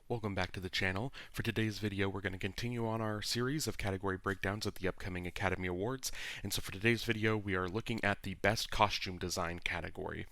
Welcome back to the channel. For today's video, we're going to continue on our series of category breakdowns at the upcoming Academy Awards. And so for today's video, we are looking at the Best Costume Design category.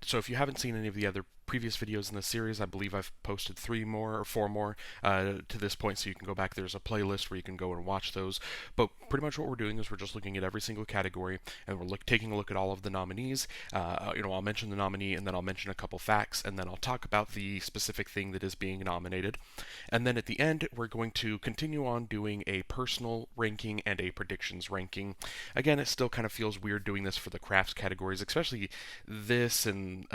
So if you haven't seen any of the other previous videos in this series, I believe I've posted 4 more to this point, so you can go back. There's a playlist where you can go and watch those. But pretty much what we're doing is we're just looking at every single category, and we're taking a look at all of the nominees. I'll mention the nominee, and then I'll mention a couple facts, and then I'll talk about the specific thing that is being nominated. And then at the end, we're going to continue on doing a personal ranking and a predictions ranking. Again, it still kind of feels weird doing this for the crafts categories, especially this and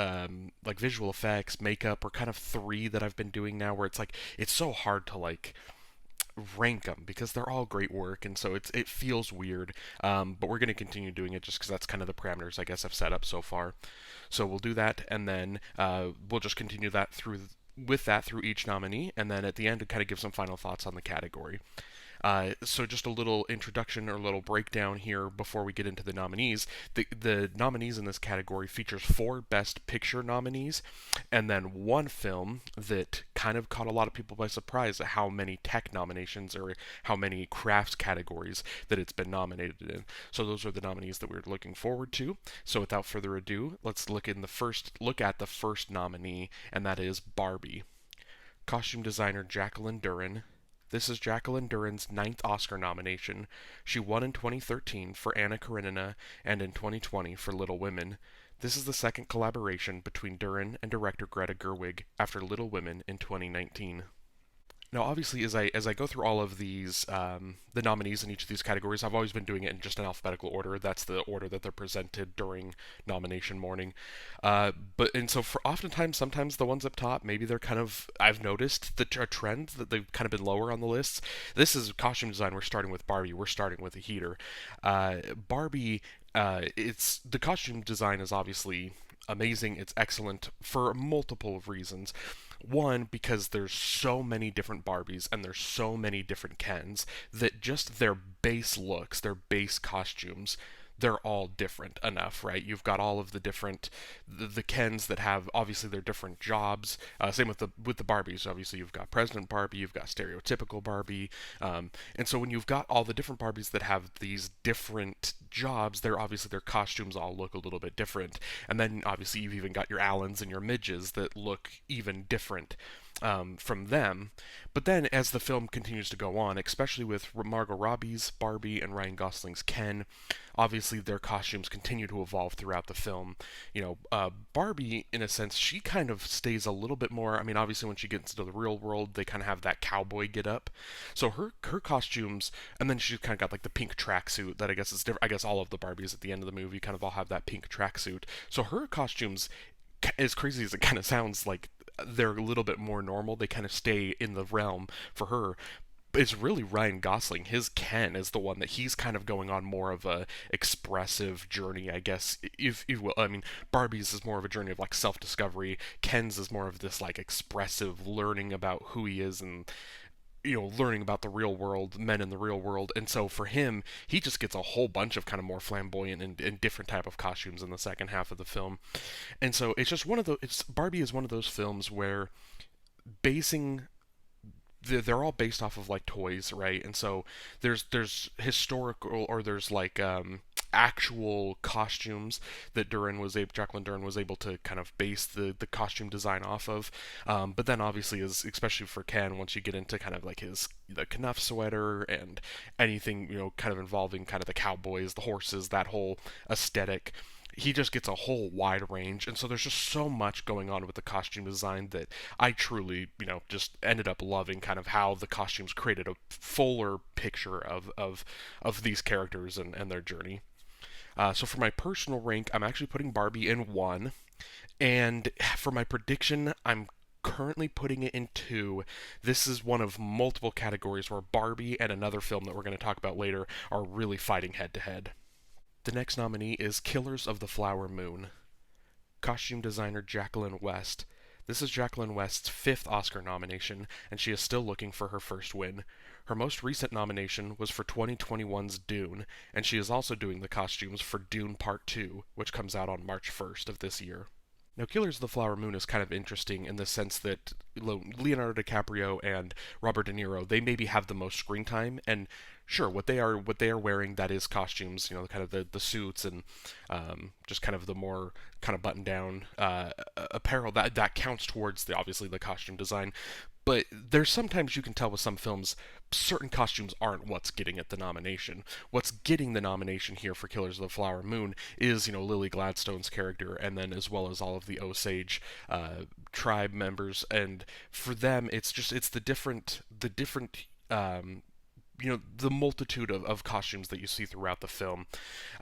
like visual effects, makeup are kind of three that I've been doing now, where it's so hard to rank them because they're all great work, and so it feels weird. But we're going to continue doing it just because that's kind of the parameters I guess I've set up so far. So we'll do that, and then we'll just continue that through each nominee, and then at the end, to kind of give some final thoughts on the category. So just a little introduction or a little breakdown here before we get into the nominees. The nominees in this category features 4 Best Picture nominees, and then 1 film that kind of caught a lot of people by surprise at how many tech nominations or how many crafts categories that it's been nominated in. So those are the nominees that we're looking forward to. So without further ado, let's look at the first nominee, and that is Barbie. Costume designer Jacqueline Duran. This is Jacqueline Duran's 9th Oscar nomination. She won in 2013 for Anna Karenina and in 2020 for Little Women. This is the second collaboration between Duran and director Greta Gerwig after Little Women in 2019. Now, obviously, as I go through all of these, the nominees in each of these categories, I've always been doing it in just an alphabetical order. That's the order that they're presented during nomination morning. Sometimes the ones up top, maybe they're kind of, I've noticed a trend that they've kind of been lower on the lists. This is costume design. We're starting with Barbie. We're starting with a heater. Barbie, it's the costume design is obviously amazing. It's excellent for multiple of reasons. One, because there's so many different Barbies and there's so many different Kens that just their base looks, their base costumes, they're all different enough, right? You've got all of the Kens that have obviously their different jobs. Same with the Barbies. Obviously, you've got President Barbie, you've got stereotypical Barbie, and so when you've got all the different Barbies that have these different jobs, their costumes all look a little bit different. And then obviously you've even got your Allens and your Midges that look even different from them. But then as the film continues to go on, especially with Margot Robbie's Barbie and Ryan Gosling's Ken, obviously their costumes continue to evolve throughout the film. Barbie, in a sense, she kind of stays a little bit more. I mean, obviously when she gets into the real world, they kind of have that cowboy get up. So her costumes, and then she's kind of got like the pink tracksuit that I guess is different. I guess all of the Barbies at the end of the movie kind of all have that pink tracksuit. So her costumes, as crazy as it kind of sounds, like they're a little bit more normal. They kind of stay in the realm for her. It's really Ryan Gosling. His Ken is the one that he's kind of going on more of a expressive journey, I guess, if you will. I mean, Barbie's is more of a journey of like self-discovery. Ken's is more of this like expressive learning about who he is and learning about the real world, men in the real world. And so for him, he just gets a whole bunch of kind of more flamboyant and different type of costumes in the second half of the film. And so it's just Barbie is one of those films where basing they're all based off of like toys, right? And so there's historical, or there's like actual costumes that Jacqueline Duran was able to kind of base the costume design off of. But then obviously, especially for Ken, once you get into kind of like the Knuff sweater and anything kind of involving kind of the cowboys, the horses, that whole aesthetic, he just gets a whole wide range. And so there's just so much going on with the costume design that I truly, just ended up loving kind of how the costumes created a fuller picture of these characters and their journey. So for my personal rank, I'm actually putting Barbie in 1. And for my prediction, I'm currently putting it in 2. This is one of multiple categories where Barbie and another film that we're going to talk about later are really fighting head to head. The next nominee is Killers of the Flower Moon. Costume designer Jacqueline West. This is Jacqueline West's 5th Oscar nomination, and she is still looking for her first win. Her most recent nomination was for 2021's Dune, and she is also doing the costumes for Dune Part 2, which comes out on March 1st of this year. Now, Killers of the Flower Moon is kind of interesting in the sense that Leonardo DiCaprio and Robert De Niro, they maybe have the most screen time, and sure, what they are wearing, that is costumes, kind of the suits and just kind of the more kind of button down apparel that counts towards the obviously the costume design. But there's sometimes you can tell with some films certain costumes aren't what's getting it the nomination. What's getting the nomination here for Killers of the Flower Moon is, Lily Gladstone's character, and then as well as all of the Osage tribe members. And for them, it's the different the multitude of costumes that you see throughout the film.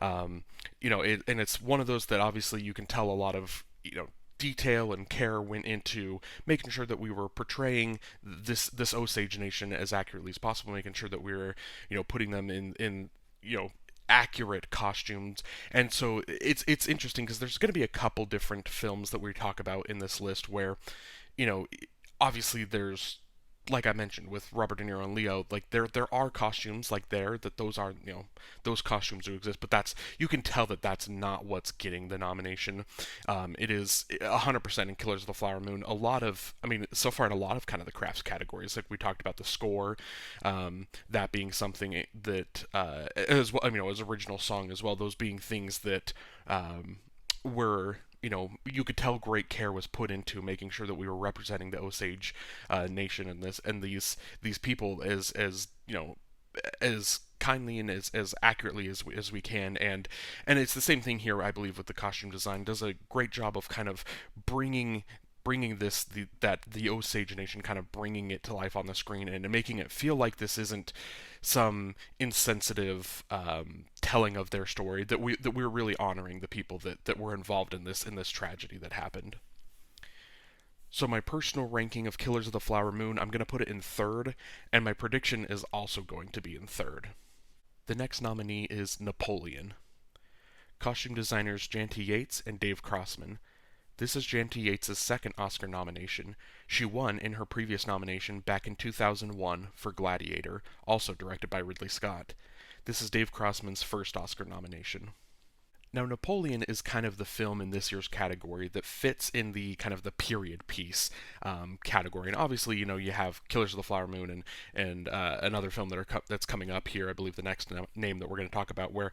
And it's one of those that obviously you can tell a lot of detail and care went into making sure that we were portraying this Osage nation as accurately as possible, making sure that we were putting them in accurate costumes. And so it's interesting because there's going to be a couple different films that we talk about in this list where you know obviously there's, like I mentioned with Robert De Niro and Leo, like there are costumes like there that those are those costumes do exist, but that's you can tell that that's not what's getting the nomination. It is 100% in Killers of the Flower Moon. A lot of, I mean, so far in a lot of kind of the crafts categories, like we talked about the score, that being something that as well, as original song as well. Those being things that were you could tell great care was put into making sure that we were representing the Osage nation in this and these people as kindly and as accurately as we can. And it's the same thing here, I believe, with the costume design. Does a great job of kind of bringing the Osage nation, kind of bringing it to life on the screen and making it feel like this isn't some insensitive telling of their story, that we're really honoring the people that were involved in this tragedy that happened. So my personal ranking of Killers of the Flower Moon, I'm going to put it in third, and my prediction is also going to be in third. The next nominee is Napoleon. Costume designers Janty Yates and Dave Crossman. This is Janty Yates' second Oscar nomination. She won in her previous nomination back in 2001 for Gladiator, also directed by Ridley Scott. This is Dave Crossman's first Oscar nomination. Now, Napoleon is kind of the film in this year's category that fits in the kind of the period piece category. And obviously, you have Killers of the Flower Moon and another film that's coming up here. I believe the next name that we're going to talk about, where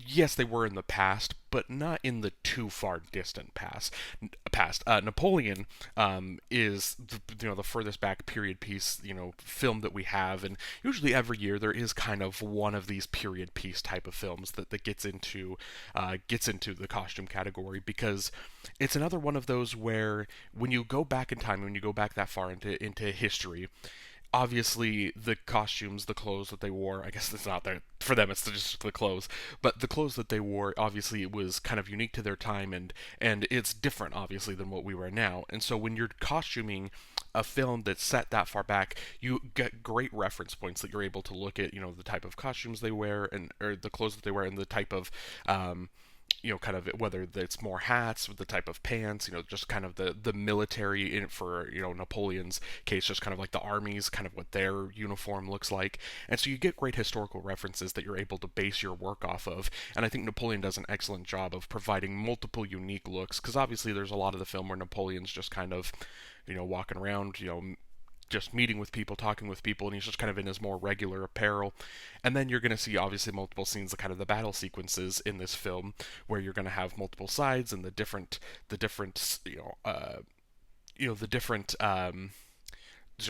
yes, they were in the past, but not in the too far distant past. Napoleon is the furthest back period piece film that we have, and usually every year there is kind of one of these period piece type of films that gets into the costume category, because it's another one of those where when you go back in time, when you go back that far into history, obviously the costumes, the clothes that they wore, I guess it's not there for them, it's just the clothes, but the clothes that they wore, obviously it was kind of unique to their time, and it's different obviously than what we wear now. And so when you're costuming a film that's set that far back, you get great reference points that you're able to look at, the type of costumes they wear, and or the clothes that they wear, and the type of kind of whether it's more hats, with the type of pants, just kind of the military in for Napoleon's case, just kind of like the armies, kind of what their uniform looks like. And so you get great historical references that you're able to base your work off of. And I think Napoleon does an excellent job of providing multiple unique looks, because obviously there's a lot of the film where Napoleon's just kind of walking around, just meeting with people, talking with people, and he's just kind of in his more regular apparel. And then you're going to see obviously multiple scenes, kind of the battle sequences in this film, where you're going to have multiple sides and the different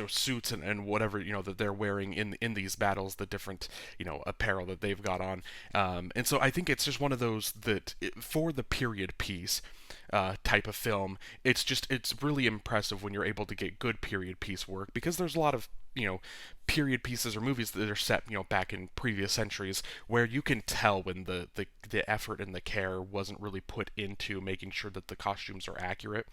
suits and whatever that they're wearing in these battles, the different apparel that they've got on. And so I think it's just one of those that for the period piece type of film, it's really impressive when you're able to get good period piece work, because there's a lot of period pieces or movies that are set back in previous centuries, where you can tell when the effort and the care wasn't really put into making sure that the costumes are accurate,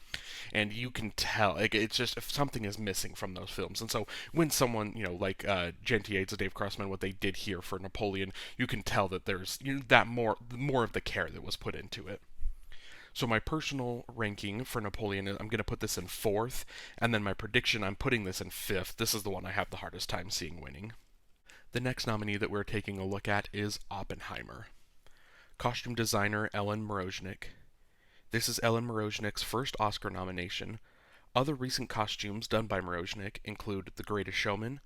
and you can tell, like, it's just if something is missing from those films. And so when someone like Janty Yates and Dave Crossman, what they did here for Napoleon, you can tell that there's that more of the care that was put into it. So my personal ranking for Napoleon, I'm going to put this in fourth, and then my prediction, I'm putting this in fifth. This is the one I have the hardest time seeing winning. The next nominee that we're taking a look at is Oppenheimer. Costume designer Ellen Moroznik. This is Ellen Moroznik's first Oscar nomination. Other recent costumes done by Moroznik include The Greatest Showman,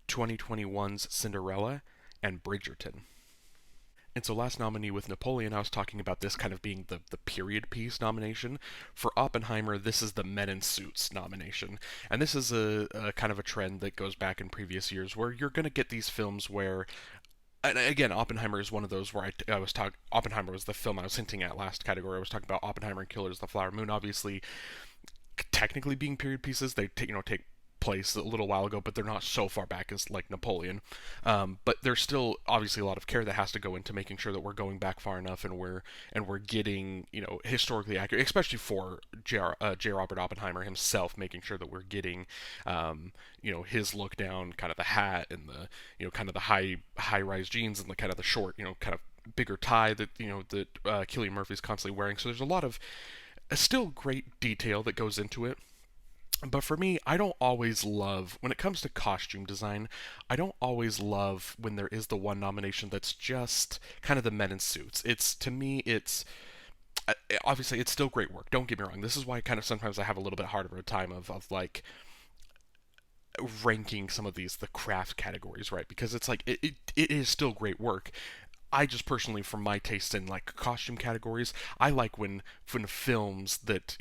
2021's Cinderella, and Bridgerton. And so last nominee with Napoleon, I was talking about this kind of being the period piece nomination. For Oppenheimer, this is the Men in Suits nomination. And this is a kind of a trend that goes back in previous years where you're going to get these films where and again, Oppenheimer is one of those where I was talking. Oppenheimer was the film I was hinting at last category. I was talking about Oppenheimer and Killers of the Flower Moon. Obviously, technically being period pieces, they take place a little while ago, but they're not so far back as like Napoleon. But there's still obviously a lot of care that has to go into making sure that we're going back far enough and we're getting historically accurate, especially for J. Robert Oppenheimer himself, making sure that we're getting his look down, kind of the hat and the kind of the high rise jeans and the kind of the short kind of bigger tie that that Cillian Murphy's constantly wearing. So there's a lot of still great detail that goes into it. But for me, I don't always love, when it comes to costume design, I don't always love when there is the one nomination that's just kind of the men in suits. To me, obviously, it's still great work. Don't get me wrong. This is why kind of sometimes I have a little bit harder of a time of like ranking some of the craft categories, right? Because it's like, it is still great work. I just personally, from my taste in like costume categories, I like when films that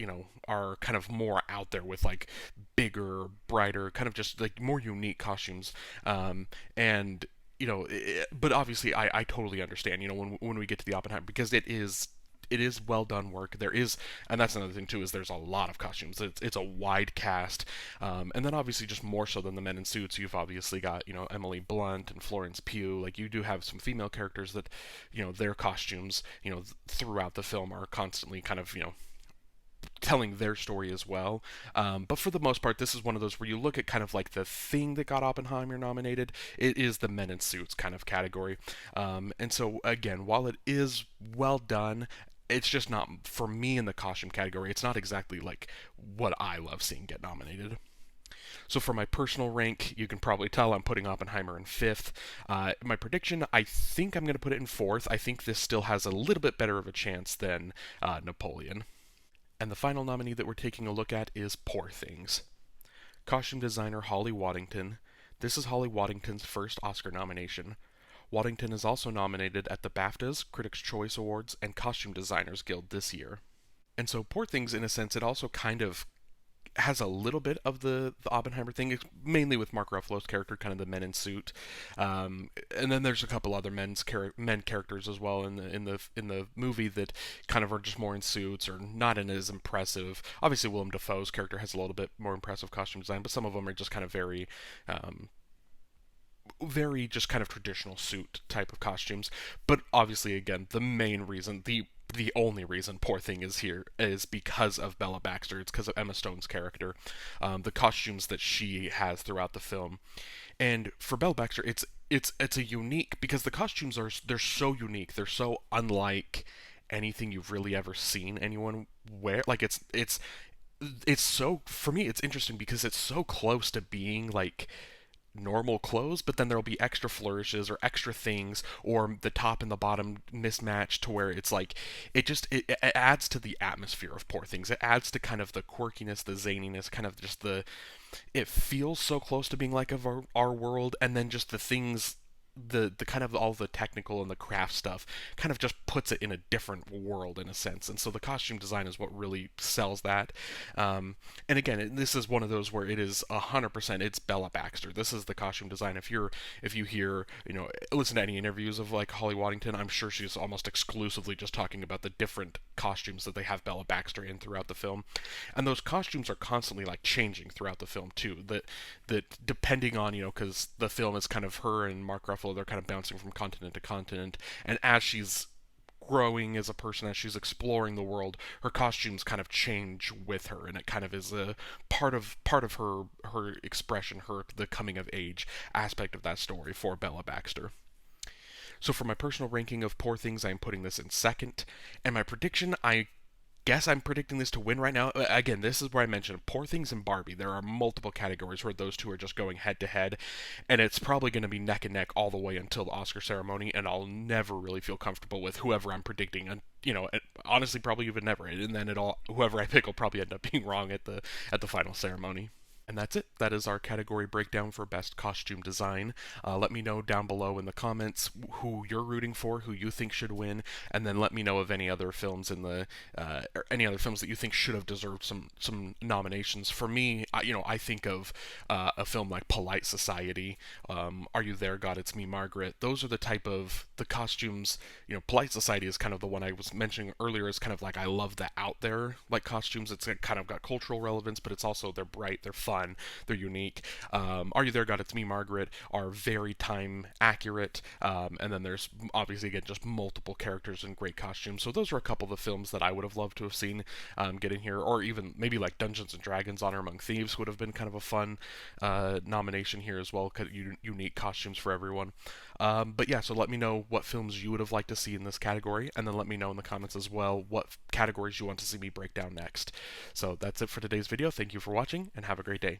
are kind of more out there with like bigger, brighter, kind of just like more unique costumes, and but obviously I totally understand when we get to the Oppenheimer because it is well done work. There is, and that's another thing too, is there's a lot of costumes. It's a wide cast, and then obviously just more so than the men in suits, you've obviously got Emily Blunt and Florence Pugh. Like you do have some female characters that their costumes throughout the film are constantly kind of telling their story as well. But for the most part, this is one of those where you look at kind of like the thing that got Oppenheimer nominated. It is the men in suits kind of category. And so again, while it is well done, it's just not for me in the costume category. It's not exactly like what I love seeing get nominated. So for my personal rank, you can probably tell I'm putting Oppenheimer in fifth. My prediction, I think I'm going to put it in fourth. I think this still has a little bit better of a chance than Napoleon. And the final nominee that we're taking a look at is Poor Things. Costume designer Holly Waddington. This is Holly Waddington's first Oscar nomination. Waddington is also nominated at the BAFTAs, Critics' Choice Awards, and Costume Designers Guild this year. And so Poor Things, in a sense, it also kind of has a little bit of the Oppenheimer thing, mainly with Mark Ruffalo's character, kind of the men in suit, and then there's a couple other men characters as well in the movie that kind of are just more in suits or not in as impressive. Obviously, Willem Dafoe's character has a little bit more impressive costume design, but some of them are just kind of um, very just kind of traditional suit type of costumes. But obviously, again, the main reason, the only reason Poor Thing is here is because of Bella Baxter. It's because of Emma Stone's character, the costumes that she has throughout the film, and for Bella Baxter, it's a unique because the costumes they're so unique, they're so unlike anything you've really ever seen anyone wear. Like it's so for me it's interesting because it's so close to being like normal clothes, but then there'll be extra flourishes or extra things, or the top and the bottom mismatched to where it's like it adds to the atmosphere of Poor Things. It adds to kind of the quirkiness, the zaniness, kind of just it feels so close to being like of our world, and then just the things. The kind of all the technical and the craft stuff kind of just puts it in a different world in a sense, and so the costume design is what really sells that. And again, this is one of those where it is 100%. It's Bella Baxter. This is the costume design. If you hear listen to any interviews of like Holly Waddington, I'm sure she's almost exclusively just talking about the different costumes that they have Bella Baxter in throughout the film, and those costumes are constantly like changing throughout the film too. That depending on because the film is kind of her and Mark Ruffalo, they're kind of bouncing from continent to continent, and as she's growing as a person, as she's exploring the world, her costumes kind of change with her, and it kind of is a part of her expression, the coming of age aspect of that story for Bella Baxter. So for my personal ranking of Poor Things, I'm putting this in second, and my prediction, I guess I'm predicting this to win right now. Again, this is where I mentioned Poor Things and Barbie. There are multiple categories where those two are just going head to head, and it's probably going to be neck and neck all the way until the Oscar ceremony, and I'll never really feel comfortable with whoever I'm predicting. And honestly, probably even never. And then whoever I pick will probably end up being wrong at the final ceremony. And that's it. That is our category breakdown for Best Costume Design. Let me know down below in the comments who you're rooting for, who you think should win, and then let me know of any other films or any other films that you think should have deserved some nominations. For me, I think of a film like Polite Society, Are You There, God? It's Me, Margaret. Those are the costumes. Polite Society is kind of the one I was mentioning earlier. Is kind of like I love the out there like costumes. It's kind of got cultural relevance, but it's also they're bright, they're fun, they're unique. Are You There, God? It's Me, Margaret are very time accurate, and then there's obviously again just multiple characters and great costumes. So those are a couple of the films that I would have loved to have seen getting here, or even maybe like Dungeons and Dragons: Honor Among Thieves would have been kind of a fun nomination here as well. Unique costumes for everyone. But yeah, so let me know what films you would have liked to see in this category, and then let me know in the comments as well what categories you want to see me break down next. So that's it for today's video. Thank you for watching, and have a great day.